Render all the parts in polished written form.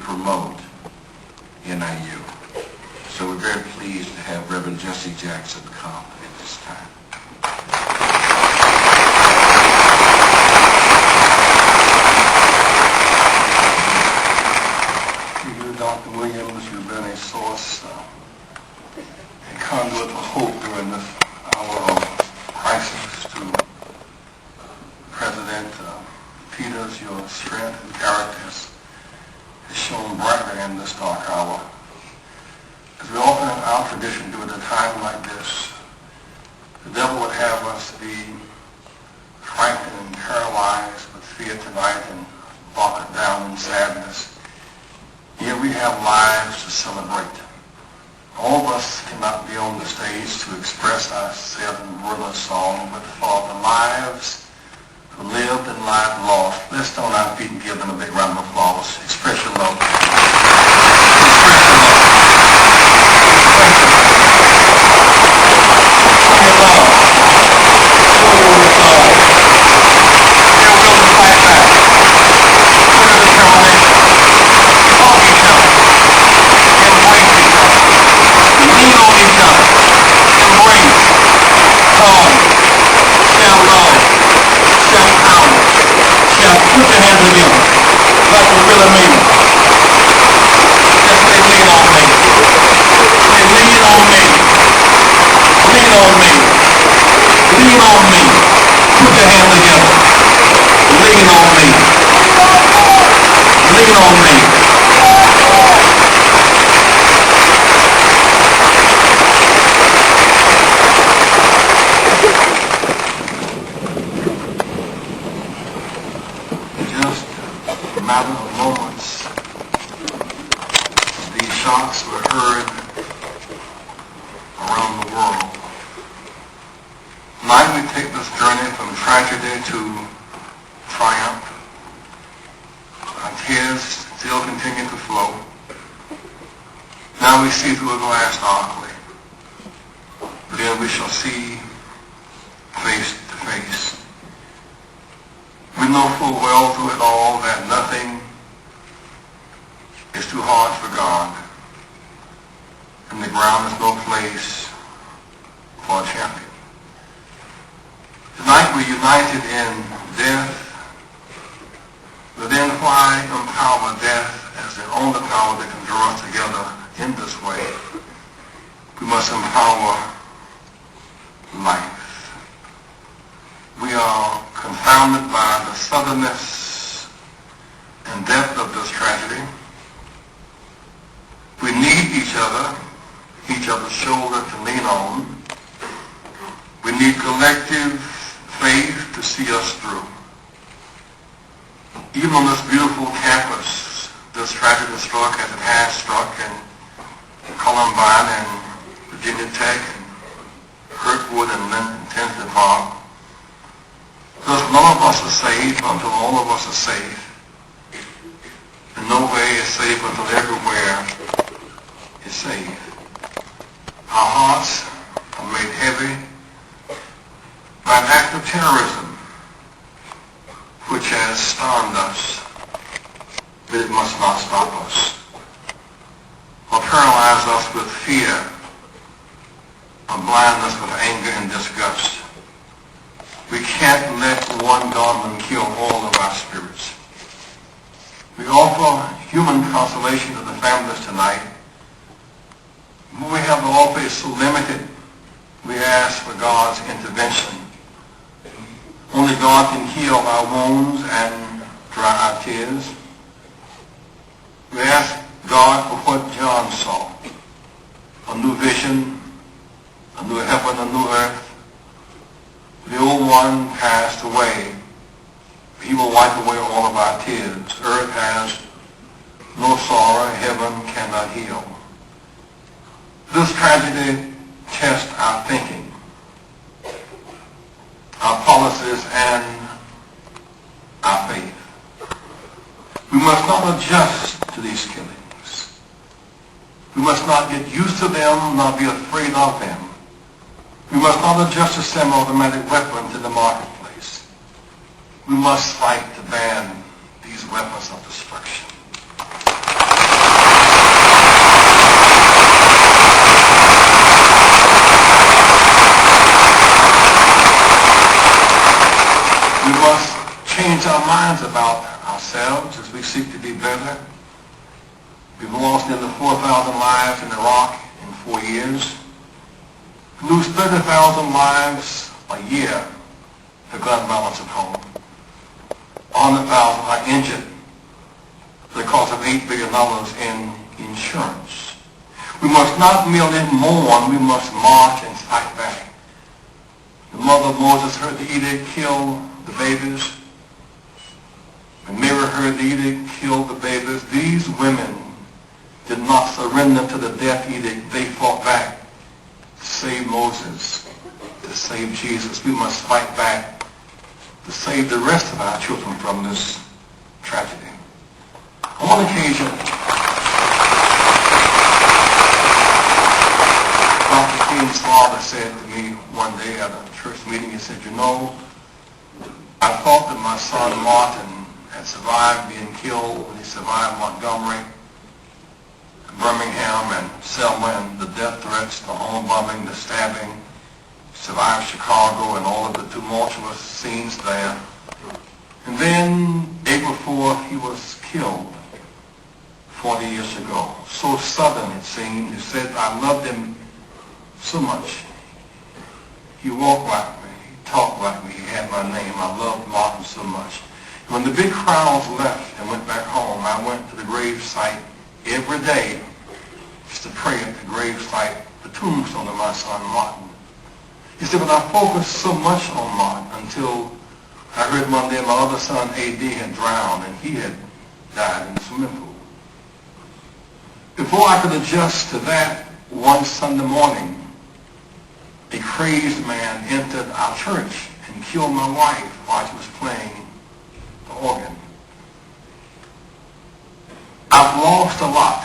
promote NIU. So we're very pleased to have Reverend Jesse Jackson come at this time. Dr. Williams, you've been a source, a conduit of hope during this hour of crisis. To President Peters, your strength and character has shown brightly in this dark hour. As we often in our tradition do at a time like this, the devil would have us be frightened and paralyzed with fear tonight and bogged down in sadness. Here we have lives to celebrate. All of us cannot be on the stage to express ourselves in wordless song, but for the lives who lived and lives lost, let's stand on our feet and give them a big round of applause. Express your love. Just a semi-automatic weapon to the marketplace. We must fight to ban these weapons of destruction. minds about ourselves as we seek to be better. We've lost nearly 4,000 lives in Iraq in 4 years. We lose 30,000 lives a year to gun violence at home. 100,000 are injured because of $8 billion in insurance. We must not merely mourn, we must march and fight back. The mother of Moses heard the edict, kill the babies. When Mary heard the edict, kill the babies. These women did not surrender to the death edict. They fought back to save Moses, to save Jesus. We must fight back to save the rest of our children from this tragedy. On one occasion, Dr. King's father said to me one day at a church meeting, he said, you know, I thought that my son Martin had survived being killed when he survived Montgomery, Birmingham, and Selma, and the death threats, the home bombing, the stabbing, survived Chicago and all of the tumultuous scenes there. And then April 4th, he was killed 40 years ago. So sudden it seemed. He said, I loved him so much. He walked like me. He talked like me. He had my name. I loved Martin so much. When the big crowds left and went back home, I went to the grave site every day just to pray at the grave site, the tombstone of my son Martin. He said, but I focused so much on Martin until I heard one day my other son A.D. had drowned and he had died in the swimming pool. Before I could adjust to that, one Sunday morning, a crazed man entered our church and killed my wife while she was playing the organ. I've lost a lot,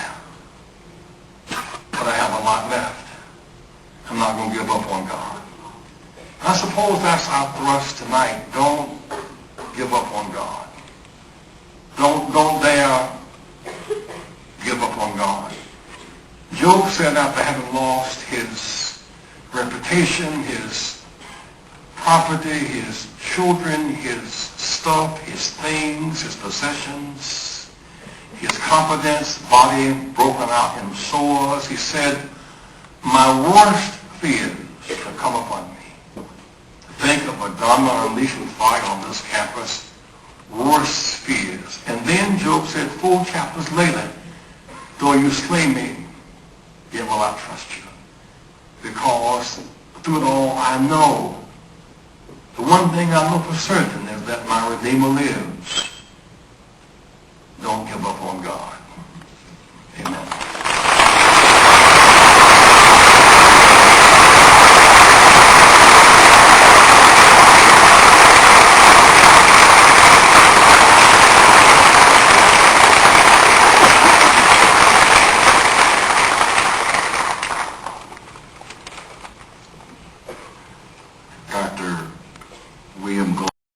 but I have a lot left. I'm not going to give up on God. I suppose that's our thrust tonight. Don't give up on God. Don't dare give up on God. Job said after having lost his reputation, his property, his children, his stuff, his things, his possessions, his confidence, body broken out in sores, he said, my worst fears shall come upon me. Think of a gunman unleashing fire on this campus, worst fears. And then Job said 4 chapters later, though you slay me, yet will I trust you. Because through it all I know, the one thing I know for certain is that my Redeemer lives.